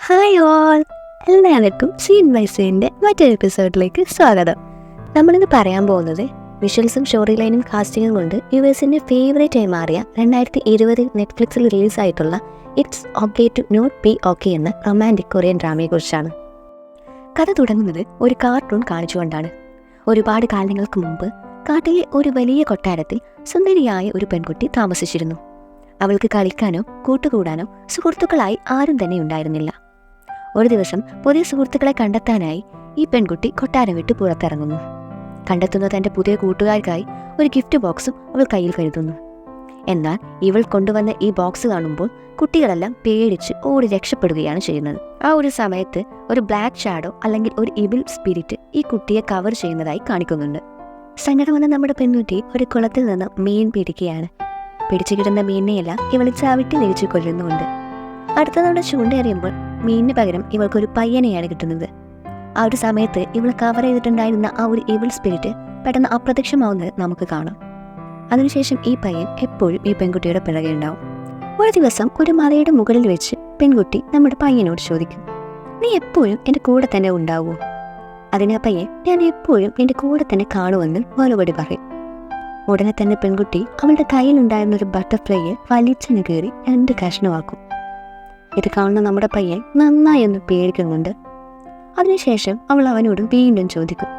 Hi all, എല്ലാവർക്കും scene by സീനിൻ്റെ മറ്റൊരു എപ്പിസോഡിലേക്ക് സ്വാഗതം. നമ്മളിന്ന് പറയാൻ പോകുന്നത് വിഷ്വൽസും സ്റ്റോറി ലൈനും കാസ്റ്റിങ്ങും കൊണ്ട് യുഎസിൻ്റെ ഫേവറേറ്റ് ആയി മാറിയ 2020 നെറ്റ്ഫ്ലിക്സിൽ റിലീസായിട്ടുള്ള it's okay to not be okay എന്ന റൊമാൻറ്റിക് കൊറിയൻ ഡ്രാമയെക്കുറിച്ചാണ്. കഥ തുടങ്ങുന്നത് ഒരു കാർട്ടൂൺ കാണിച്ചുകൊണ്ടാണ്. ഒരുപാട് കാലങ്ങൾക്ക് മുമ്പ് കാട്ടിലെ ഒരു വലിയ കൊട്ടാരത്തിൽ സുന്ദരിയായ ഒരു പെൺകുട്ടി താമസിച്ചിരുന്നു. അവൾക്ക് കളിക്കാനോ കൂട്ടുകൂടാനോ സുഹൃത്തുക്കളായി ആരും തന്നെ ഉണ്ടായിരുന്നില്ല. ഒരു ദിവസം പുതിയ സുഹൃത്തുക്കളെ കണ്ടെത്താനായി ഈ പെൺകുട്ടി കൊട്ടാരം വിട്ട് പുറത്തിറങ്ങുന്നു. കണ്ടെത്തുന്ന തൻ്റെ പുതിയ കൂട്ടുകാർക്കായി ഒരു ഗിഫ്റ്റ് ബോക്സും അവൾ കയ്യിൽ കരുതുന്നു. എന്നാൽ ഇവൾ കൊണ്ടുവന്ന ഈ ബോക്സ് കാണുമ്പോൾ കുട്ടികളെല്ലാം പേടിച്ച് ഓടി രക്ഷപ്പെടുകയാണ് ചെയ്യുന്നത്. ആ ഒരു സമയത്ത് ഒരു ബ്ലാക്ക് ഷാഡോ അല്ലെങ്കിൽ ഒരു ഇവിൽ സ്പിരിറ്റ് ഈ കുട്ടിയെ കവർ ചെയ്യുന്നതായി കാണിക്കുന്നുണ്ട്. സങ്കടം വന്ന നമ്മുടെ പെൺകുട്ടി ഒരു കുളത്തിൽ നിന്ന് മീൻ പിടിക്കുകയാണ്. പിടിച്ചു കിട്ടുന്ന മീനിനെയെല്ലാം ഇവൾ ചവിട്ടി നിരിച്ചു കൊല്ലുന്നുണ്ട്. അടുത്ത തവണ ചൂണ്ടേറിയുമ്പോൾ മീനിന് പകരം ഇവൾക്കൊരു പയ്യനെയാണ് കിട്ടുന്നത്. ആ ഒരു സമയത്ത് ഇവൾ കവർ ചെയ്തിട്ടുണ്ടായിരുന്ന ആ ഒരു ഇവിൾ സ്പിരിറ്റ് പെട്ടെന്ന് അപ്രത്യക്ഷമാവുന്നത് നമുക്ക് കാണാം. അതിനുശേഷം ഈ പയ്യൻ എപ്പോഴും ഈ പെൺകുട്ടിയുടെ പിറകെ ഉണ്ടാവും. ഒരു ദിവസം ഒരു മലയുടെ മുകളിൽ വെച്ച് പെൺകുട്ടി നമ്മുടെ പയ്യനോട് ചോദിക്കും, നീ എപ്പോഴും എൻ്റെ കൂടെ തന്നെ ഉണ്ടാവുമോ? അതിന് ആ പയ്യൻ, ഞാൻ എപ്പോഴും എൻ്റെ കൂടെ തന്നെ കാണുമെന്ന് മറുപടി പറയും. ഉടനെ തന്നെ പെൺകുട്ടി അവളുടെ കയ്യിലുണ്ടായിരുന്ന ഒരു ബട്ടർഫ്ലൈയെ വലിച്ചെന്ന് കയറി 2 കഷ്ണമാക്കും. ഇത് കാണുന്ന നമ്മുടെ പയ്യൻ നന്നായി ഒന്ന് പേടിക്കുന്നുണ്ട്. അതിനുശേഷം അവൾ അവനോട് വീണ്ടും ചോദിക്കും,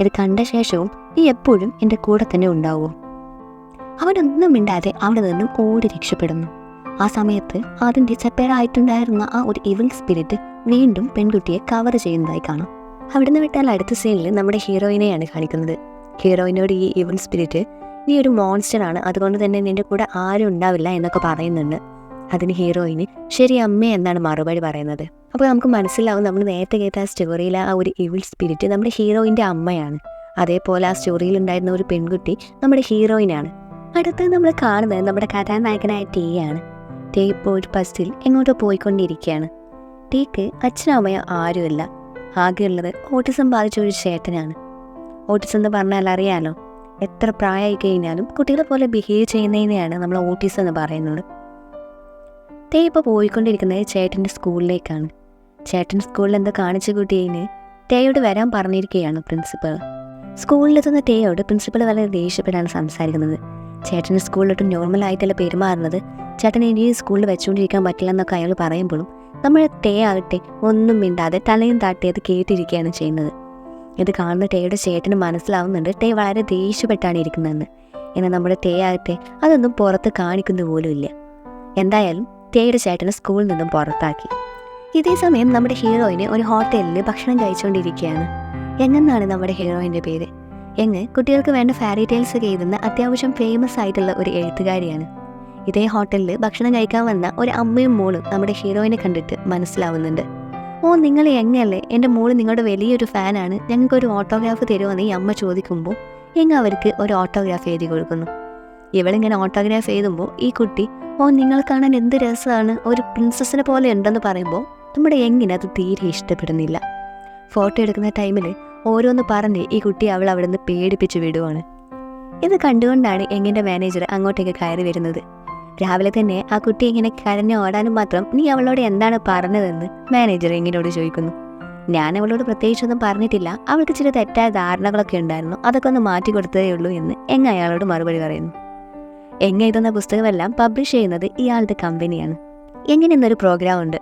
ഇത് കണ്ട ശേഷവും നീ എപ്പോഴും എൻ്റെ കൂടെ തന്നെ ഉണ്ടാവുമോ? അവനൊന്നും മിണ്ടാതെ അവിടെ നിന്നും ഓടി രക്ഷപ്പെടുന്നു. ആ സമയത്ത് അതിൻ്റെ സെപ്പറേറ്റായിട്ടുണ്ടായിരുന്ന ആ ഒരു ഇവിൾ സ്പിരിറ്റ് വീണ്ടും പെൺകുട്ടിയെ കവർ ചെയ്യുന്നതായി കാണാം. അവിടുന്ന് വിട്ടാൽ അടുത്ത സീനിൽ നമ്മുടെ ഹീറോയിനെയാണ് കാണിക്കുന്നത്. ഹീറോയിനോട് ഈ ഇവിൾ സ്പിരിറ്റ്, നീ ഒരു മോൺസ്റ്റർ ആണ്, അതുകൊണ്ട് തന്നെ നിന്റെ കൂടെ ആരും ഉണ്ടാവില്ല എന്നൊക്കെ പറയുന്നുണ്ട്. അതിന് ഹീറോയിന് ശരി അമ്മേ എന്നാണ് മറുപടി പറയുന്നത്. അപ്പോൾ നമുക്ക് മനസ്സിലാവും, നമ്മൾ നേരത്തെ കേട്ട ആ സ്റ്റോറിയിലെ ആ ഒരു ഇവിൾ സ്പിരിറ്റ് നമ്മുടെ ഹീറോയിൻ്റെ അമ്മയാണ്. അതേപോലെ ആ സ്റ്റോറിയിൽ ഉണ്ടായിരുന്ന ഒരു പെൺകുട്ടി നമ്മുടെ ഹീറോയിനാണ്. അടുത്ത് നമ്മൾ കാണുന്നത് നമ്മുടെ കഥാനായകനായ ടീയാണ്. ടീ ഇപ്പോൾ ഒരു ബസ്സിൽ എങ്ങോട്ടോ പോയിക്കൊണ്ടിരിക്കുകയാണ്. ടീക്ക് അച്ഛനും അമ്മയോ ആരുമില്ല. ആകെയുള്ളത് ഓട്ടിസം ബാധിച്ച ഒരു ചേട്ടനാണ്. ഓട്ടിസം എന്ന് പറഞ്ഞാൽ അറിയാലോ, എത്ര പ്രായമായി കഴിഞ്ഞാലും കുട്ടികളെ പോലെ ബിഹേവ് ചെയ്യുന്നതിനെയാണ് നമ്മൾ ഓട്ടിസം എന്ന് പറയുന്നത്. ടേ ഇപ്പോൾ പോയിക്കൊണ്ടിരിക്കുന്നത് ചേട്ടൻ്റെ സ്കൂളിലേക്കാണ്. ചേട്ടൻ സ്കൂളിൽ എന്തോ കാണിച്ചു കൂട്ടിയതിന് ടേയോട് വരാൻ പറഞ്ഞിരിക്കുകയാണ് പ്രിൻസിപ്പൾ. സ്കൂളിലെത്തുന്ന ടേയോട് പ്രിൻസിപ്പൾ വളരെ ദേഷ്യപ്പെട്ടാണ് സംസാരിക്കുന്നത്. ചേട്ടൻ്റെ സ്കൂളിലോട്ട് നോർമലായിട്ടല്ല പെരുമാറുന്നത്, ചേട്ടനെ ഇനി സ്കൂളിൽ വെച്ചുകൊണ്ടിരിക്കാൻ പറ്റില്ലെന്നൊക്കെ അയാൾ പറയുമ്പോഴും നമ്മുടെ ടേ ആകട്ടെ ഒന്നും മിണ്ടാതെ തലയും താട്ടിയത് കേട്ടിരിക്കുകയാണ് ചെയ്യുന്നത്. ഇത് കാണുന്ന ടേയുടെ ചേട്ടന് മനസ്സിലാവുന്നുണ്ട് ടേ വളരെ ദേഷ്യപ്പെട്ടാണ് ഇരിക്കുന്നതെന്ന്. എന്നാൽ നമ്മുടെ ടേ ആകട്ടെ അതൊന്നും പുറത്ത് കാണിക്കുന്ന പോലും ഇല്ല. എന്തായാലും ടേയുടെ ചേട്ടനെ സ്കൂളിൽ നിന്നും പുറത്താക്കി. ഇതേ സമയം നമ്മുടെ ഹീറോയിന് ഒരു ഹോട്ടലിൽ ഭക്ഷണം കഴിച്ചുകൊണ്ടിരിക്കുകയാണ്. എങ്ങെന്നാണ് നമ്മുടെ ഹീറോയിൻ്റെ പേര്. എങ്ങ് കുട്ടികൾക്ക് വേണ്ട ഫാരി ടെയിൽസ് ഒക്കെ എഴുതുന്ന അത്യാവശ്യം ഫേമസ് ആയിട്ടുള്ള ഒരു എഴുത്തുകാരിയാണ്. ഇതേ ഹോട്ടലിൽ ഭക്ഷണം കഴിക്കാൻ വന്ന ഒരു അമ്മയും മോളും നമ്മുടെ ഹീറോയിനെ കണ്ടിട്ട് മനസ്സിലാവുന്നുണ്ട്. ഓ, നിങ്ങൾ എങ്ങനെയല്ലേ, എൻ്റെ മോള് നിങ്ങളുടെ വലിയൊരു ഫാനാണ്, ഞങ്ങൾക്കൊരു ഓട്ടോഗ്രാഫ് തരുമെന്ന് ഈ അമ്മ ചോദിക്കുമ്പോൾ എങ്ങ് അവർക്ക് ഒരു ഓട്ടോഗ്രാഫ് എഴുതി കൊടുക്കുന്നു. ഇവളിങ്ങനെ ഓട്ടോഗ്രാഫ് എഴുതുമ്പോൾ ഈ കുട്ടി, ഓ നിങ്ങൾ കാണാൻ എന്ത് രസമാണ്, ഒരു പ്രിൻസസിനെ പോലെ ഉണ്ടെന്ന് പറയുമ്പോൾ നമ്മുടെ എങ്ങിനെ അത് തീരെ ഇഷ്ടപ്പെടുന്നില്ല. ഫോട്ടോ എടുക്കുന്ന ടൈമിൽ ഓരോന്ന് പറഞ്ഞ് ഈ കുട്ടി അവൾ അവിടെ നിന്ന് പേടിപ്പിച്ച് വിടുവാണ്. ഇത് കണ്ടുകൊണ്ടാണ് എങ്ങിൻ്റെ മാനേജർ അങ്ങോട്ടേക്ക് കയറി വരുന്നത്. രാവിലെ തന്നെ ആ കുട്ടി ഇങ്ങനെ കരഞ്ഞ് ഓടാനും മാത്രം നീ അവളോട് എന്താണ് പറഞ്ഞതെന്ന് മാനേജർ എങ്ങിനോട് ചോദിക്കുന്നു. ഞാൻ അവളോട് പ്രത്യേകിച്ചൊന്നും പറഞ്ഞിട്ടില്ല, അവൾക്ക് ചില തെറ്റായ ധാരണകളൊക്കെ ഉണ്ടായിരുന്നു, അതൊക്കെ ഒന്ന് മാറ്റി കൊടുത്തതേ ഉള്ളൂ എന്ന് എങ്ങ അയാളോട് മറുപടി പറയുന്നു. എങ്ങ എഴുതുന്ന പുസ്തകമെല്ലാം പബ്ലിഷ് ചെയ്യുന്നത് ഇയാളുടെ കമ്പനിയാണ്. എങ്ങനെയെന്നൊരു പ്രോഗ്രാം ഉണ്ട്.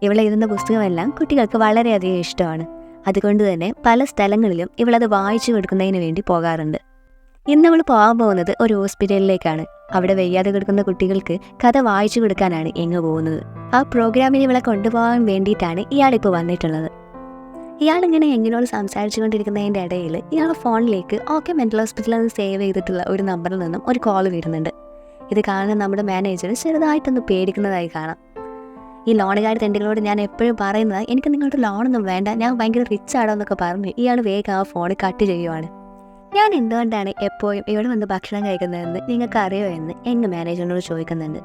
ഇവൾ എഴുതുന്ന പുസ്തകമെല്ലാം കുട്ടികൾക്ക് വളരെയധികം ഇഷ്ടമാണ്. അതുകൊണ്ട് തന്നെ പല സ്ഥലങ്ങളിലും ഇവളത് വായിച്ചു കൊടുക്കുന്നതിന് വേണ്ടി പോകാറുണ്ട്. ഇന്ന് അവൾ പോകാൻ പോകുന്നത് ഒരു ഹോസ്പിറ്റലിലേക്കാണ്. അവിടെ വയ്യാതെ കിടക്കുന്ന കുട്ടികൾക്ക് കഥ വായിച്ചു കൊടുക്കാനാണ് എങ്ങ് പോകുന്നത്. ആ പ്രോഗ്രാമിന് ഇവളെ കൊണ്ടുപോകാൻ വേണ്ടിയിട്ടാണ് ഇയാളിപ്പോൾ വന്നിട്ടുള്ളത്. ഇയാളിങ്ങനെ എങ്ങിനോട് സംസാരിച്ചു കൊണ്ടിരിക്കുന്നതിൻ്റെ ഇടയിൽ ഇയാളുടെ ഫോണിലേക്ക് ഓക്കെ മെൻ്റൽ ഹോസ്പിറ്റലിൽ നിന്ന് സേവ് ചെയ്തിട്ടുള്ള ഒരു നമ്പറിൽ നിന്നും ഒരു കോൾ വരുന്നുണ്ട്. ഇത് കാണുന്ന നമ്മുടെ മാനേജർ ചെറുതായിട്ടൊന്ന് പേടിക്കുന്നതായി കാണാം. ഈ ലോണുകാർ തെണ്ടികളോട് ഞാൻ എപ്പോഴും പറയുന്നത്, എനിക്ക് നിങ്ങളുടെ ലോണൊന്നും വേണ്ട, ഞാൻ ഭയങ്കര റിച്ച് ആണോ എന്നൊക്കെ പറഞ്ഞ് ഇയാൾ വേഗം ആ ഫോൺ കട്ട് ചെയ്യുവാണ്. ഞാൻ എന്തുകൊണ്ടാണ് എപ്പോഴും ഇവിടെ വന്ന് ഭക്ഷണം കഴിക്കുന്നതെന്ന് നിങ്ങൾക്ക് അറിയോ എന്ന് എങ്ങ് മാനേജറിനോട് ചോദിക്കുന്നുണ്ട്.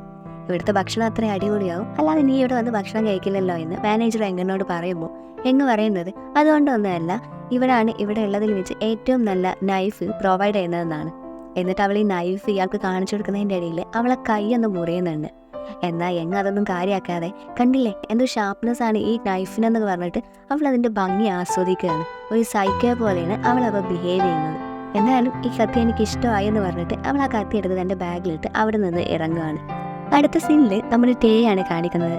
ഇവിടുത്തെ ഭക്ഷണം അത്ര അടിപൊളിയാവും, അല്ലാതെ നീ ഇവിടെ വന്ന് ഭക്ഷണം കഴിക്കില്ലല്ലോ എന്ന് മാനേജർ എങ്ങനോട് പറയുമ്പോൾ എങ്ങ് പറയുന്നത്, അതുകൊണ്ടൊന്നുമല്ല, ഇവിടെ ഉള്ളതിൽ വെച്ച് ഏറ്റവും നല്ല നൈഫ് പ്രൊവൈഡ് ചെയ്യുന്നതെന്നാണ്. എന്നിട്ട് അവൾ ഈ നൈഫ് ഇയാൾക്ക് കാണിച്ചു കൊടുക്കുന്നതിൻ്റെ ഇടയിൽ അവളെ കൈ ഒന്ന് മുറിയുന്നുണ്ട്. എന്നാൽ യങ് അതൊന്നും കാര്യമാക്കാതെ കണ്ടില്ലേ എന്തോ ഷാർപ്നെസ് ആണ് ഈ നൈഫിനെന്നൊക്കെ പറഞ്ഞിട്ട് അവൾ അതിൻ്റെ ഭംഗി ആസ്വദിക്കുകയാണ്. ഒരു സൈക്കോ പോലെയാണ് അവൾ ബിഹേവ് ചെയ്യുന്നത്. എന്നാലും ഈ കത്തി എനിക്ക് ഇഷ്ടമായി എന്ന് പറഞ്ഞിട്ട് അവൾ ആ കത്തി എടുത്ത് തൻ്റെ ബാഗിലിട്ട് അവിടെ നിന്ന് ഇറങ്ങുകയാണ്. അടുത്ത സീനിൽ നമ്മൾ ടേ ആണ് കാണിക്കുന്നത്.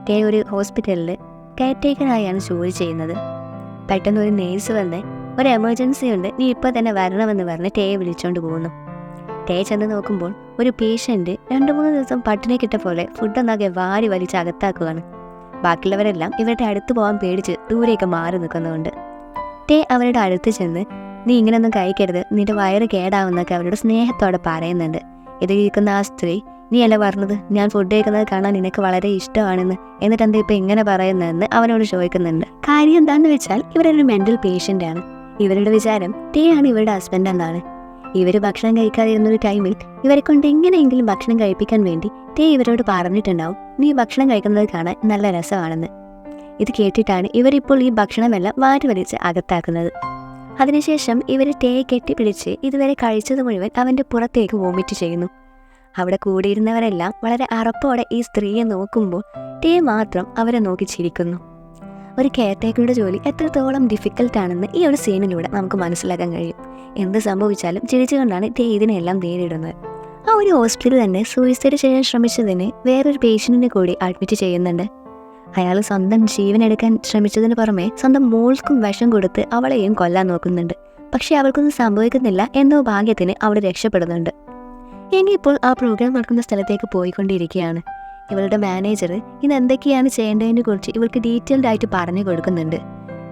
ടേ ഒരു ഹോസ്പിറ്റലിൽ കെയർ ടേക്കറായാണ് ജോലി ചെയ്യുന്നത്. പെട്ടെന്ന് ഒരു നേഴ്സ് വന്ന് ഒരു എമർജൻസി ഉണ്ട്, നീ ഇപ്പോൾ തന്നെ വരണമെന്ന് പറഞ്ഞ് ടേയെ വിളിച്ചുകൊണ്ട് പോകുന്നു. ടേ ചെന്ന് നോക്കുമ്പോൾ ഒരു പേഷ്യൻറ്റ് 2-3 ദിവസം പട്ടിണി കിട്ട പോലെ ഫുഡൊന്നാകെ വാരി വലിച്ച് അകത്താക്കുകയാണ്. ബാക്കിയുള്ളവരെല്ലാം ഇവരുടെ അടുത്ത് പോകാൻ പേടിച്ച് ദൂരെയൊക്കെ മാറി നിൽക്കുന്നുണ്ട്. ടേ അവരുടെ അടുത്ത് ചെന്ന് നീ ഇങ്ങനെയൊന്നും കഴിക്കരുത്, നിന്റെ വയറ് കേടാവുന്നൊക്കെ അവരുടെ സ്നേഹത്തോടെ പറയുന്നുണ്ട്. ഇത് കേൾക്കുന്ന ആ സ്ത്രീ നീ അല്ല പറഞ്ഞത് ഞാൻ ഫുഡ് കഴിക്കുന്നത് കാണാൻ നിനക്ക് വളരെ ഇഷ്ടമാണെന്ന്, എന്നിട്ട് എന്താ ഇപ്പം ഇങ്ങനെ പറയുന്നതെന്ന് അവനോട് ചോദിക്കുന്നുണ്ട്. കാര്യം എന്താണെന്ന് വെച്ചാൽ ഇവരൊരു മെൻ്റൽ പേഷ്യൻ്റാണ്. ഇവരുടെ വിചാരം ടേ ആണ് ഇവരുടെ ഹസ്ബൻഡ് എന്നാണ്. ഇവർ ഭക്ഷണം കഴിക്കാതിരുന്നൊരു ടൈമിൽ ഇവരെ കൊണ്ട് എങ്ങനെയെങ്കിലും ഭക്ഷണം കഴിപ്പിക്കാൻ വേണ്ടി ടേ ഇവരോട് പറഞ്ഞിട്ടുണ്ടാവും നീ ഭക്ഷണം കഴിക്കുന്നത് കാണാൻ നല്ല രസമാണെന്ന്. ഇത് കേട്ടിട്ടാണ് ഇവരിപ്പോൾ ഈ ഭക്ഷണമെല്ലാം വാരി വലിച്ച് അകത്താക്കുന്നത്. അതിനുശേഷം ഇവർ ടേയെ കെട്ടിപ്പിടിച്ച് ഇതുവരെ കഴിച്ചത് മുഴുവൻ അവൻ്റെ പുറത്തേക്ക് വോമിറ്റ് ചെയ്യുന്നു. അവിടെ കൂടിയിരുന്നവരെല്ലാം വളരെ അറപ്പോടെ ഈ സ്ത്രീയെ നോക്കുമ്പോൾ ടേ മാത്രം അവരെ നോക്കി ചിരിക്കുന്നു. ഒരു കെയർടേക്കറുടെ ജോലി എത്രത്തോളം ഡിഫിക്കൽട്ടാണെന്ന് ഈ ഒരു സീനിലൂടെ നമുക്ക് മനസ്സിലാക്കാൻ കഴിയും. എന്ത് സംഭവിച്ചാലും ചിരിച്ചുകൊണ്ടാണ് ടേ ഇതിനെല്ലാം നേരിടുന്നത്. ആ ഒരു ഹോസ്പിറ്റലിൽ തന്നെ സൂയിസൈഡ് ചെയ്യാൻ ശ്രമിച്ചതിന് വേറൊരു പേഷ്യൻറ്റിനെ കൂടി അഡ്മിറ്റ് ചെയ്യുന്നുണ്ട്. അയാൾ സ്വന്തം ജീവനെടുക്കാൻ ശ്രമിച്ചതിന് പുറമെ സ്വന്തം മോൾക്കും വിഷം കൊടുത്ത് അവളെയും കൊല്ലാൻ നോക്കുന്നുണ്ട്. പക്ഷേ അവൾക്കൊന്നും സംഭവിക്കുന്നില്ല, എന്തോ ഭാഗ്യത്തിന് അവൾ രക്ഷപ്പെടുന്നുണ്ട്. എങ്കിപ്പോൾ ആ പ്രോഗ്രാം നടക്കുന്ന സ്ഥലത്തേക്ക് പോയിക്കൊണ്ടിരിക്കുകയാണ്. ഇവളുടെ മാനേജർ ഇന്ന് എന്തൊക്കെയാണ് ചെയ്യേണ്ടതിനെ കുറിച്ച് ഇവൾക്ക് ഡീറ്റെയിൽഡ് ആയിട്ട് പറഞ്ഞു കൊടുക്കുന്നുണ്ട്.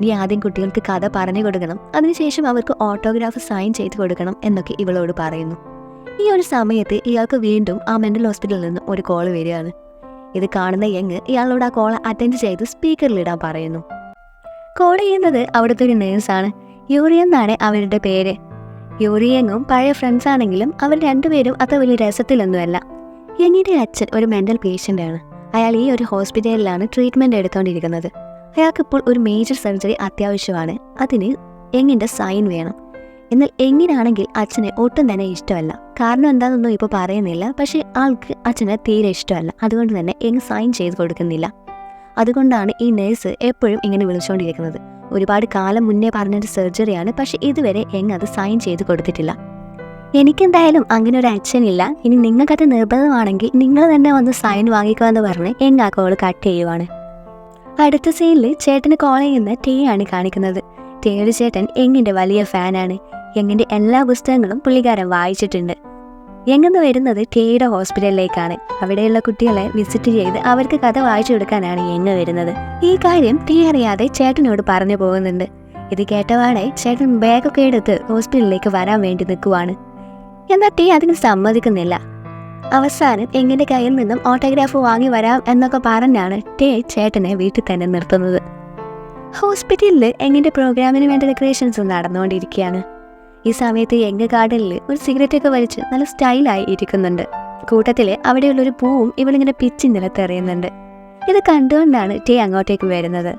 നീ ആദ്യം കുട്ടികൾക്ക് കഥ പറഞ്ഞു കൊടുക്കണം, അതിനുശേഷം അവർക്ക് ഓട്ടോഗ്രാഫ് സൈൻ ചെയ്ത് കൊടുക്കണം എന്നൊക്കെ ഇവളോട് പറയുന്നു. ഈ ഒരു സമയത്ത് ഇയാൾക്ക് വീണ്ടും ആ മെൻ്റൽ ഹോസ്പിറ്റലിൽ നിന്ന് ഒരു കോൾ വരികയാണ്. ഇത് കാണുന്ന യങ് ഇയാളോട് ആ കോൾ അറ്റൻഡ് ചെയ്ത് സ്പീക്കറിലിടാൻ പറയുന്നു. കോൾ ചെയ്യുന്നത് അവിടുത്തെ ഒരു നേഴ്സാണ്. യൂറി എന്നാണ് അവരുടെ പേര്. യൂറിയങ്ങും പഴയ ഫ്രണ്ട്സ് ആണെങ്കിലും അവർ രണ്ടുപേരും അത്ര വലിയ രസത്തിലൊന്നുമല്ല. യങ്ങിൻ്റെ അച്ഛൻ ഒരു മെൻ്റൽ പേഷ്യൻ്റാണ്. അയാൾ ഈ ഒരു ഹോസ്പിറ്റലിലാണ് ട്രീറ്റ്മെൻറ്റ് എടുത്തുകൊണ്ടിരിക്കുന്നത്. അയാൾക്കിപ്പോൾ ഒരു മേജർ സർജറി അത്യാവശ്യമാണ്. അതിന് യങ്ങിൻ്റെ സൈൻ വേണം. എന്നാൽ എങ്ങനെയാണെങ്കിൽ അച്ഛനെ ഒട്ടും തന്നെ ഇഷ്ടമല്ല. കാരണം എന്താണെന്നൊന്നും ഇപ്പോൾ പറയുന്നില്ല. പക്ഷേ ആൾക്ക് അച്ഛനെ തീരെ ഇഷ്ടമല്ല. അതുകൊണ്ട് തന്നെ യങ് സൈൻ ചെയ്ത് കൊടുക്കുന്നില്ല. അതുകൊണ്ടാണ് ഈ നേഴ്സ് എപ്പോഴും ഇങ്ങനെ വിളിച്ചുകൊണ്ടിരിക്കുന്നത്. ഒരുപാട് കാലം മുന്നേ പറഞ്ഞൊരു സർജറിയാണ്, പക്ഷേ ഇതുവരെ യങ് അത് സൈൻ ചെയ്ത് കൊടുത്തിട്ടില്ല. എനിക്കെന്തായാലും അങ്ങനെ ഒരു അച്ഛനില്ല. ഇനി നിങ്ങൾക്കത് നിർബന്ധമാണെങ്കിൽ നിങ്ങൾ തന്നെ വന്ന് സൈൻ വാങ്ങിക്കുമെന്ന് പറഞ്ഞ് യങ് ആ കോൾ കട്ട് ചെയ്യുവാണ്. അടുത്ത സീനിൽ ചേട്ടന് കോൾ ചെയ്യുന്ന ടേ ആണ് കാണിക്കുന്നത്. ടേയുടെ ചേട്ടൻ യങ്ങിൻ്റെ വലിയ ഫാനാണ്. യങ്ങിൻ്റെ എല്ലാ പുസ്തകങ്ങളും പുള്ളിക്കാരൻ വായിച്ചിട്ടുണ്ട്. യങ്ങെന്ന് വരുന്നത് ടേയുടെ ഹോസ്പിറ്റലിലേക്കാണ്. അവിടെയുള്ള കുട്ടികളെ വിസിറ്റ് ചെയ്ത് അവർക്ക് കഥ വായിച്ചു കൊടുക്കാനാണ് യങ് വരുന്നത്. ഈ കാര്യം ടേ അറിയാതെ ചേട്ടനോട് പറഞ്ഞു പോകുന്നുണ്ട്. ഇത് കേട്ടവാടെ ചേട്ടൻ ബാഗൊക്കെ എടുത്ത് ഹോസ്പിറ്റലിലേക്ക് വരാൻ വേണ്ടി നിൽക്കുവാണ്. എന്നാൽ ടേ അതിന് സമ്മതിക്കുന്നില്ല. അവസാനം യങ്ങിൻ്റെ കയ്യിൽ നിന്നും ഓട്ടോഗ്രാഫ് വാങ്ങി വരാം എന്നൊക്കെ പറഞ്ഞാണ് ടേ ചേട്ടനെ വീട്ടിൽ തന്നെ നിർത്തുന്നത്. ഹോസ്പിറ്റലിൽ യങ്ങിൻ്റെ പ്രോഗ്രാമിന് വേണ്ട ഡെക്കറേഷൻസ് നടന്നുകൊണ്ടിരിക്കുകയാണ്. ഈ സമയത്ത് യങ് ഗാർഡനിൽ ഒരു സിഗരറ്റൊക്കെ വലിച്ച് നല്ല സ്റ്റൈലായി ഇരിക്കുന്നുണ്ട്. കൂട്ടത്തിൽ അവിടെയുള്ളൊരു പൂവും ഇവളിങ്ങനെ പിച്ചി നിലത്തെറിയുന്നുണ്ട്. ഇത് കണ്ടുകൊണ്ടാണ് ടേ അങ്ങോട്ടേക്ക് വരുന്നത്.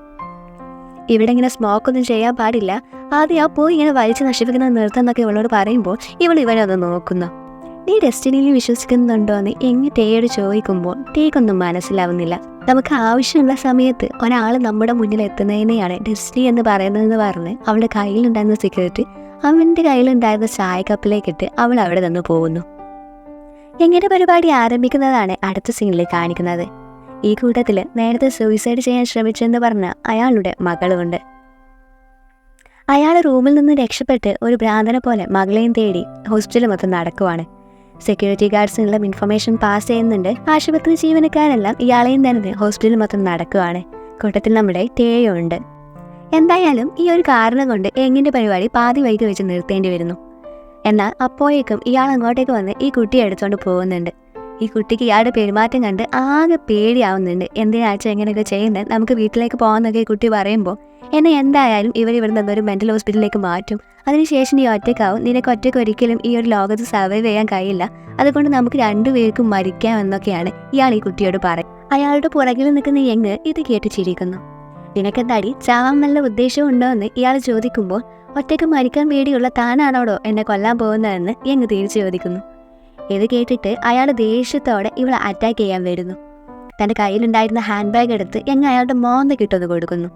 ഇവിടെ ഇങ്ങനെ സ്മോക്കൊന്നും ചെയ്യാൻ പാടില്ല, ആദ്യം ആ പൂ ഇങ്ങനെ വലിച്ച് നശിപ്പിക്കുന്നത് നിർത്തുന്നൊക്കെ ഇവളോട് പറയുമ്പോൾ ഇവനെ ഒന്ന് നോക്കുന്നു. നീ ഡെസ്റ്റിനിയിൽ വിശ്വസിക്കുന്നുണ്ടോ എന്ന് യങ് ടേയോട് ചോദിക്കുമ്പോൾ ടേക്കൊന്നും മനസ്സിലാവുന്നില്ല. നമുക്ക് ആവശ്യമുള്ള സമയത്ത് ഒരാൾ നമ്മുടെ മുന്നിൽ എത്തുന്നതിനെയാണ് ഡെസ്റ്റിനി എന്ന് പറയുന്നതെന്ന് പറഞ്ഞ് അവളുടെ കയ്യിലുണ്ടായിരുന്ന സിഗരറ്റ് അവൻ്റെ കയ്യിലുണ്ടായിരുന്ന ചായക്കപ്പിലേക്കിട്ട് അവൾ അവിടെ നിന്ന് പോകുന്നു. യങ്ങിൻ്റെ പരിപാടി ആരംഭിക്കുന്നതാണ് അടുത്ത സീനിൽ കാണിക്കുന്നത്. ഈ കൂട്ടത്തിൽ നേരത്തെ സൂയിസൈഡ് ചെയ്യാൻ ശ്രമിച്ചെന്ന് പറഞ്ഞ അയാളുടെ മകളുമുണ്ട്. അയാൾ റൂമിൽ നിന്ന് രക്ഷപ്പെട്ട് ഒരു ഭ്രാന്തനെ പോലെ മകളെയും തേടി ഹോസ്പിറ്റൽ മൊത്തം നടക്കുവാണ്. സെക്യൂരിറ്റി ഗാർഡ്സിനുള്ള ഇൻഫർമേഷൻ പാസ് ചെയ്യുന്നുണ്ട്. ആശുപത്രി ജീവനക്കാരെല്ലാം ഇയാളെയും തന്നെ ഹോസ്പിറ്റൽ മൊത്തം നടക്കുവാണ്. കൂട്ടത്തിൽ നമ്മുടെ ടേയോ ഉണ്ട്. എന്തായാലും ഈ ഒരു കാരണം കൊണ്ട് യങ്ങിൻ്റെ പരിപാടി പാതി വഴിക്ക് വെച്ച് നിർത്തേണ്ടി വരുന്നു. എന്നാൽ അപ്പോഴേക്കും ഇയാൾ അങ്ങോട്ടേക്ക് വന്ന് ഈ കുട്ടിയെ എടുത്തുകൊണ്ട് പോകുന്നുണ്ട്. ഈ കുട്ടിക്ക് ഇയാളുടെ പെരുമാറ്റം കണ്ട് ആകെ പേടിയാവുന്നുണ്ട്. എന്തിനാഴ്ച എങ്ങനെയൊക്കെ ചെയ്യുന്നത്, നമുക്ക് വീട്ടിലേക്ക് പോകാമെന്നൊക്കെ ഈ കുട്ടി പറയുമ്പോൾ എന്നെ എന്തായാലും ഇവിടെ നിന്നൊരു മെൻ്റൽ ഹോസ്പിറ്റലിലേക്ക് മാറ്റും. അതിനുശേഷം നീ ഒറ്റയ്ക്കാവും, നിനക്ക് ഒറ്റയ്ക്ക് ഒരിക്കലും ഈ ഒരു ലോകത്ത് സർവൈവ് ചെയ്യാൻ കഴിയില്ല, അതുകൊണ്ട് നമുക്ക് രണ്ടുപേർക്കും മരിക്കാം എന്നൊക്കെയാണ് ഇയാൾ ഈ കുട്ടിയോട് പറയും. അയാളുടെ പുറകിൽ നിൽക്കുന്ന യങ് ഇത് കേട്ട് ചിരിക്കുന്നു. നിനക്കെന്താടി ചാവാൻ വല്ല ഉദ്ദേശവും ഉണ്ടോ എന്ന് ഇയാൾ ചോദിക്കുമ്പോൾ ഒറ്റയ്ക്ക് മരിക്കാൻ പേടിയുള്ള താനാണോടോ എന്നെ കൊല്ലാൻ പോകുന്നതെന്ന് യങ് തിരിച്ചു ചോദിക്കുന്നു. ഇത് കേട്ടിട്ട് അയാൾ ദേഷ്യത്തോടെ ഇവളെ അറ്റാക്ക് ചെയ്യാൻ വരുന്നു. തൻ്റെ കയ്യിലുണ്ടായിരുന്ന ഹാൻഡ് ബാഗ് എടുത്ത് യങ് അയാളുടെ മോന്തക്കിട്ടൊന്ന് കൊടുക്കുന്നു.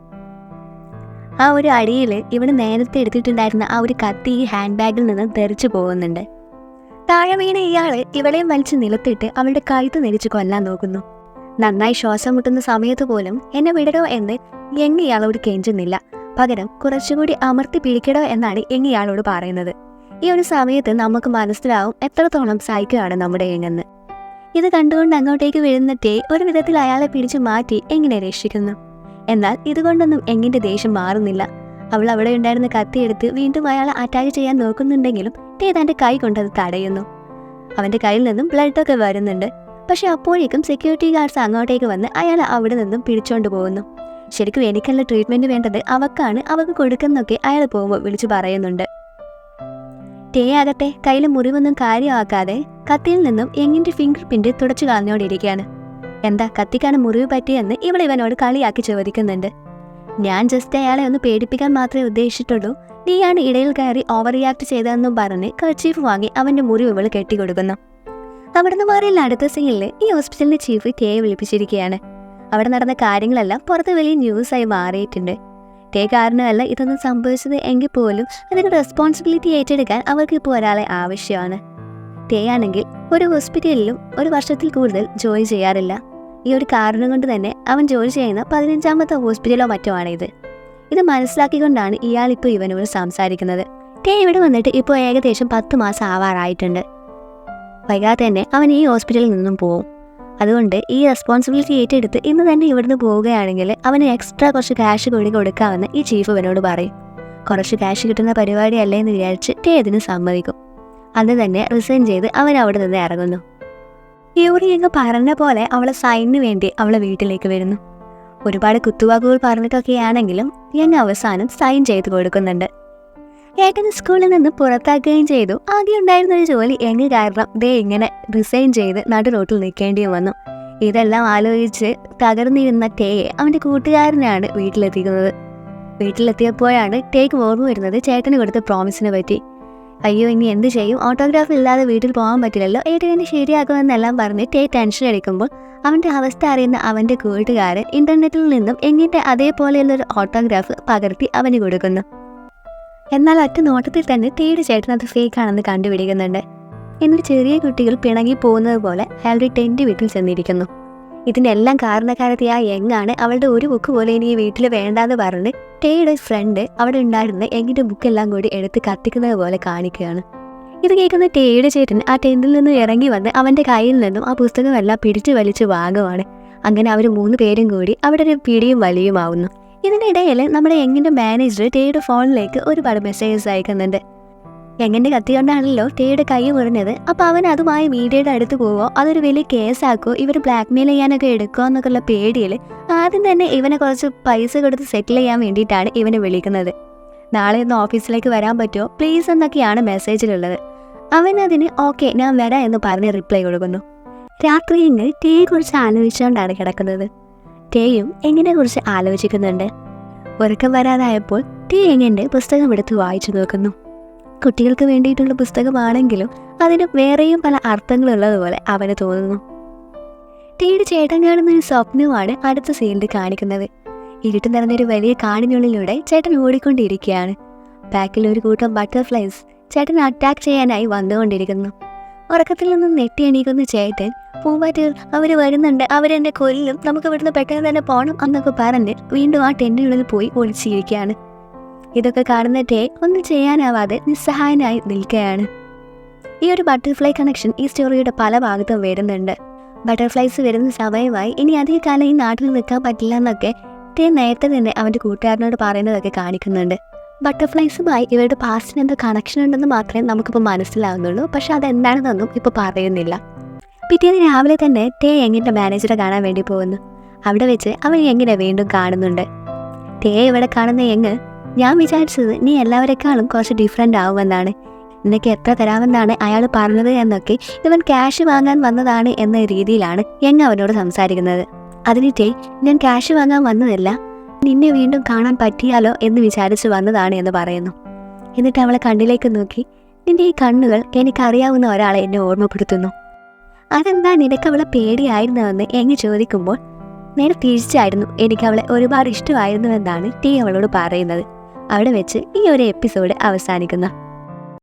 ആ ഒരു അടിയിൽ ഇവന് നേരത്തെ എടുത്തിട്ടുണ്ടായിരുന്ന ആ ഒരു കത്തി ഈ ഹാൻഡ് ബാഗിൽ നിന്ന് തെറിച്ചു പോകുന്നുണ്ട്. താഴെ വീണ ഇയാൾ ഇവളെയും വലിച്ച് നിലത്തിട്ട് അവളുടെ കഴുത്ത് നെരിച്ച് കൊല്ലാൻ നോക്കുന്നു. നന്നായി ശ്വാസം മുട്ടുന്ന സമയത്ത് പോലും എന്നെ വിടരോ എന്ന് യങ് ഇയാളോട് കെഞ്ചുന്നില്ല. പകരം കുറച്ചുകൂടി അമർത്തി പിടിക്കടോ എന്നാണ് യങ് ഇയാളോട് പറയുന്നത്. ഈ ഒരു സമയത്ത് നമുക്ക് മനസ്സിലാവും എത്രത്തോളം സൈക്കോയാണ് നമ്മുടെ യങ്ങെന്ന്. ഇത് കണ്ടുകൊണ്ട് അങ്ങോട്ടേക്ക് വീഴുന്ന ടേ ഒരു വിധത്തിൽ അയാളെ പിടിച്ചു മാറ്റി എങ്ങനെ രക്ഷിക്കുന്നു. എന്നാൽ ഇതുകൊണ്ടൊന്നും എങ്ങിന്റെ ദേഷ്യം മാറുന്നില്ല. അവൾ അവിടെ ഉണ്ടായിരുന്ന കത്തിയെടുത്ത് വീണ്ടും അയാളെ അറ്റാക്ക് ചെയ്യാൻ നോക്കുന്നുണ്ടെങ്കിലും ടേ തൻ്റെ കൈ കൊണ്ടത് തടയുന്നു. അവൻ്റെ കയ്യിൽ നിന്നും ബ്ലഡൊക്കെ വരുന്നുണ്ട്. പക്ഷെ അപ്പോഴേക്കും സെക്യൂരിറ്റി ഗാർഡ്സ് അങ്ങോട്ടേക്ക് വന്ന് അയാളെ അവിടെ നിന്നും പിടിച്ചോണ്ട് പോകുന്നു. ശരിക്കും എനിക്കുള്ള ട്രീറ്റ്മെന്റ് വേണ്ടത് അവക്കാണ്, അവക്ക് കൊടുക്കുന്നൊക്കെ അയാൾ പോകുമ്പോൾ വിളിച്ചു പറയുന്നുണ്ട്. ടേ ആകട്ടെ കയ്യിൽ മുറിവൊന്നും കാര്യമാക്കാതെ കത്തിയിൽ നിന്നും യങ്ങിന്റെ ഫിംഗർ പ്രിന്റ് തുടച്ചു കളഞ്ഞോണ്ടിരിക്കുകയാണ്. എന്താ കത്തിക്കാണ് മുറിവ് പറ്റിയെന്ന് ഇവനോട് കളിയാക്കി ചോദിക്കുന്നുണ്ട്. ഞാൻ ജസ്റ്റ് അയാളെ ഒന്ന് പേടിപ്പിക്കാൻ മാത്രമേ ഉദ്ദേശിച്ചിട്ടുള്ളൂ, നീയാണ് ഇടയിൽ കയറി ഓവർ റിയാക്ട് ചെയ്തതെന്നും പറഞ്ഞ് കർച്ചീഫ് വാങ്ങി അവന്റെ മുറിവ് ഇവള് കെട്ടിക്കൊടുക്കുന്നു. അവിടുന്ന് മാറിയുള്ള അടുത്ത സീനിൽ ഈ ഹോസ്പിറ്റലിന്റെ ചീഫ് ടേയെ വിളിപ്പിച്ചിരിക്കുകയാണ്. അവിടെ നടന്ന കാര്യങ്ങളെല്ലാം പുറത്ത് വലിയ ന്യൂസായി മാറിയിട്ടുണ്ട്. ടേ കാരണമല്ല ഇതൊന്നും സംഭവിച്ചത് എങ്കിൽ പോലും അതിന്റെ റെസ്പോൺസിബിലിറ്റി ഏറ്റെടുക്കാൻ അവർക്ക് ഇപ്പോൾ ഒരാളെ ആവശ്യമാണ്. ടേ ആണെങ്കിൽ ഒരു ഹോസ്പിറ്റലിലും ഒരു വർഷത്തിൽ കൂടുതൽ ജോലി ചെയ്യാറില്ല. ഈ ഒരു കാരണം കൊണ്ട് തന്നെ അവൻ ജോലി ചെയ്യുന്ന 15ാമത്തെ ഹോസ്പിറ്റലോ മറ്റോ ആണിത്. ഇത് മനസ്സിലാക്കിക്കൊണ്ടാണ് ഇയാൾ ഇപ്പോൾ ഇവനോട് സംസാരിക്കുന്നത്. ടേ ഇവിടെ വന്നിട്ട് ഇപ്പോൾ ഏകദേശം 10 മാസം ആവാറായിട്ടുണ്ട്. വൈകാതെ തന്നെ അവൻ ഈ ഹോസ്പിറ്റലിൽ നിന്നും പോകും. അതുകൊണ്ട് ഈ റെസ്പോൺസിബിലിറ്റി ഏറ്റെടുത്ത് ഇന്ന് തന്നെ ഇവിടുന്ന് പോവുകയാണെങ്കിൽ അവന് എക്സ്ട്രാ കുറച്ച് ക്യാഷ് കൂടി കൊടുക്കാമെന്ന് ഈ ചീഫ് ഇവനോട് പറയും. കുറച്ച് ക്യാഷ് കിട്ടുന്ന പരിപാടിയല്ലേ എന്ന് വിചാരിച്ച് ടേ ഇതിന് സമ്മതിക്കും. അന്ന് തന്നെ റിസൈൻ ചെയ്ത് അവൻ അവിടെ നിന്ന് ഇറങ്ങുന്നു. യൂറി എങ്ങ് പറഞ്ഞ പോലെ അവളെ സൈനിന് വേണ്ടി അവളെ വീട്ടിലേക്ക് വരുന്നു. ഒരുപാട് കുത്തുവാക്കുകൾ പറഞ്ഞിട്ടൊക്കെയാണെങ്കിലും യങ് അവസാനം സൈൻ ചെയ്ത് കൊടുക്കുന്നുണ്ട്. ഏട്ടന് സ്കൂളിൽ നിന്ന് പുറത്താക്കുകയും ചെയ്തു. ആദ്യം ഉണ്ടായിരുന്ന ഒരു ജോലി യങ് കാരണം ദേ ഇങ്ങനെ റിസൈൻ ചെയ്ത് നടു റോട്ടിൽ നിൽക്കേണ്ടിയും വന്നു. ഇതെല്ലാം ആലോചിച്ച് തകർന്നിരുന്ന ടേയെ അവൻ്റെ കൂട്ടുകാരനാണ് വീട്ടിലെത്തിക്കുന്നത്. വീട്ടിലെത്തിയപ്പോഴാണ് ടേക്ക് ഓർമ്മ വരുന്നത് ചേട്ടന് കൊടുത്ത പ്രോമിസിനെ പറ്റി. അയ്യോ ഇനി എന്ത് ചെയ്യും, ഓട്ടോഗ്രാഫ് ഇല്ലാതെ വീട്ടിൽ പോകാൻ പറ്റില്ലല്ലോ, ഏട്ടനെ ശരിയാക്കുമെന്നെല്ലാം പറഞ്ഞ് ടേ ടെൻഷൻ അടിക്കുമ്പോൾ അവൻ്റെ അവസ്ഥ അറിയുന്ന അവൻ്റെ കൂട്ടുകാരൻ ഇന്റർനെറ്റിൽ നിന്നും എങ്ങിൻ്റെ അതേപോലെയുള്ളൊരു ഓട്ടോഗ്രാഫ് പകർത്തി അവന് കൊടുക്കുന്നു. എന്നാൽ ഒറ്റ നോട്ടത്തിൽ തന്നെ ടേയുടെ ചേട്ടൻ അത് ഫേക്കാണെന്ന് കണ്ടുപിടിക്കുന്നുണ്ട്. എന്നിട്ട് ചെറിയ കുട്ടികൾ പിണങ്ങി പോകുന്നത് പോലെ അയാളുടെ ടെൻറ്റ് വീട്ടിൽ ചെന്നിരിക്കുന്നു. ഇതിനെല്ലാം കാരണക്കാരത്തിയായ യങ്ങാണ് അവളുടെ ഒരു ബുക്ക് പോലെ ഇനി ഈ വീട്ടിൽ വേണ്ടാന്ന് പറഞ്ഞ് ടേയുടെ ഫ്രണ്ട് അവിടെ ഉണ്ടായിരുന്ന യങ്ങിൻ്റെ ബുക്കെല്ലാം കൂടി എടുത്ത് കത്തിക്കുന്നത് പോലെ കാണിക്കുകയാണ്. ഇത് കേൾക്കുന്ന ടേയുടെ ചേട്ടൻ ആ ടെൻറ്റിൽ നിന്ന് ഇറങ്ങി വന്ന് അവൻ്റെ കയ്യിൽ നിന്നും ആ പുസ്തകമെല്ലാം പിടിച്ചു വലിച്ച് വാങ്ങുവാണ്. അങ്ങനെ അവർ 3 പേരും കൂടി അവിടെ ഒരു പിടിയും വലിയുമാവുന്നു. ഇതിനിടയിൽ നമ്മുടെ യങ്ങിൻ്റെ മാനേജർ ടേയുടെ ഫോണിലേക്ക് ഒരുപാട് മെസ്സേജസ് അയക്കുന്നുണ്ട്. യങ്ങിൻ്റെ കത്തി കൊണ്ടാണല്ലോ ടേയുടെ കൈ മുറിഞ്ഞത്, അപ്പോൾ അവൻ അതുമായി മീഡിയയുടെ അടുത്ത് പോവോ, അതൊരു വലിയ കേസാക്കോ, ഇവർ ബ്ലാക്ക് മെയിൽ ചെയ്യാനൊക്കെ എടുക്കുമോ എന്നൊക്കെയുള്ള പേടിയിൽ ആദ്യം തന്നെ ഇവനെ കുറച്ച് പൈസ കൊടുത്ത് സെറ്റിൽ ചെയ്യാൻ വേണ്ടിയിട്ടാണ് ഇവനെ വിളിക്കുന്നത്. നാളെ ഒന്ന് ഓഫീസിലേക്ക് വരാൻ പറ്റുമോ പ്ലീസ് എന്നൊക്കെയാണ് മെസ്സേജിലുള്ളത്. അവനതിന് ഓക്കെ ഞാൻ വരാം എന്ന് പറഞ്ഞ് റിപ്ലൈ കൊടുക്കുന്നു. രാത്രി ഇങ്ങ് ടേയെ കുറിച്ച് ആലോചിച്ചുകൊണ്ടാണ് കിടക്കുന്നത്. ടേയും എങ്ങിനെ കുറിച്ച് ആലോചിക്കുന്നുണ്ട്. ഉറക്കം വരാതായപ്പോൾ ടേ എങ്ങിൻ്റെ പുസ്തകം എടുത്ത് വായിച്ചു നോക്കുന്നു. കുട്ടികൾക്ക് വേണ്ടിയിട്ടുള്ള പുസ്തകമാണെങ്കിലും അതിന് വേറെയും പല അർത്ഥങ്ങളുള്ളതുപോലെ അവന് തോന്നുന്നു. ടേയുടെ ചേട്ടൻ കാണുന്ന ഒരു സ്വപ്നമാണ് അടുത്ത സീനിൽ കാണിക്കുന്നത്. ഇരുട്ട് നിറഞ്ഞൊരു വലിയ കാടിനുള്ളിലൂടെ ചേട്ടൻ ഓടിക്കൊണ്ടിരിക്കുകയാണ്. ബാക്കിൽ ഒരു കൂട്ടം ബട്ടർഫ്ലൈസ് ചേട്ടൻ അറ്റാക്ക് ചെയ്യാനായി വന്നുകൊണ്ടിരിക്കുന്നു. ഉറക്കത്തിൽ നിന്നും നെട്ടി എണീക്കുന്ന ചേട്ടൻ പൂമ്പാറ്റകൾ അവർ വരുന്നുണ്ട്, അവരെന്നെ കൊല്ലും, നമുക്ക് ഇവിടുന്ന് പെട്ടെന്ന് തന്നെ പോകണം എന്നൊക്കെ പറഞ്ഞ് വീണ്ടും ആ ടെൻറ്റിനുള്ളിൽ പോയി ഒളിച്ചിരിക്കുകയാണ്. ഇതൊക്കെ കാണുന്ന ടേ ഒന്നും ചെയ്യാനാവാതെ നിസ്സഹായനായി നിൽക്കുകയാണ്. ഈ ഒരു ബട്ടർഫ്ലൈ കണക്ഷൻ ഈ സ്റ്റോറിയുടെ പല ഭാഗത്തും വരുന്നുണ്ട്. ബട്ടർഫ്ലൈസ് വരുന്ന സമയമായി ഇനി അധിക കാലം ഈ നാട്ടിൽ നിൽക്കാൻ പറ്റില്ല എന്നൊക്കെ ടേ നേരത്തെ തന്നെ അവൻ്റെ കൂട്ടുകാരനോട് പറയുന്നതൊക്കെ കാണിക്കുന്നുണ്ട്. ബട്ടർഫ്ലൈസുമായി ഇവരുടെ പാസ്റ്റിന് എന്തോ കണക്ഷൻ ഉണ്ടെന്ന് മാത്രമേ നമുക്കിപ്പോൾ മനസ്സിലാവുന്നുള്ളൂ. പക്ഷെ അതെന്താണെന്നൊന്നും ഇപ്പോൾ പറയുന്നില്ല. പിറ്റേന്ന് രാവിലെ തന്നെ ടേ യങ്ങിൻ്റെ മാനേജറെ കാണാൻ വേണ്ടി പോകുന്നു. അവിടെ വെച്ച് അവൻ യങ്ങിനെ വീണ്ടും കാണുന്നുണ്ട്. ടേ ഇവിടെ കാണുന്ന യങ്, ഞാൻ വിചാരിച്ചത് നീ എല്ലാവരെക്കാളും കുറച്ച് ഡിഫറെൻ്റ് ആവുമെന്നാണ്, നിനക്ക് എത്ര തരാമെന്നാണ് അയാൾ പറഞ്ഞത് എന്നൊക്കെ ഇവൻ ക്യാഷ് വാങ്ങാൻ വന്നതാണ് എന്ന രീതിയിലാണ് യങ് അവനോട് സംസാരിക്കുന്നത്. അതിന് ടേ, ഞാൻ ക്യാഷ് വാങ്ങാൻ വന്നതല്ല, നിന്നെ വീണ്ടും കാണാൻ പറ്റിയാലോ എന്ന് വിചാരിച്ച് വന്നതാണ് എന്ന് പറയുന്നു. എന്നിട്ട് അവളെ കണ്ണിലേക്ക് നോക്കി, നിന്റെ ഈ കണ്ണുകൾ എനിക്കറിയാവുന്ന ഒരാളെ എന്നെ ഓർമ്മപ്പെടുത്തുന്നു. അതെന്താ നിനക്ക് അവളെ പേടിയായിരുന്നുവെന്ന് എങ്ങി ചോദിക്കുമ്പോൾ നേരെ തിരിച്ചായിരുന്നു, എനിക്ക് അവളെ ഒരുപാട് ഇഷ്ടമായിരുന്നുവെന്നാണ് ടീ അവളോട് പറയുന്നത്. അവിടെ വെച്ച് ഈ ഒരു എപ്പിസോഡ് അവസാനിക്കുന്നു.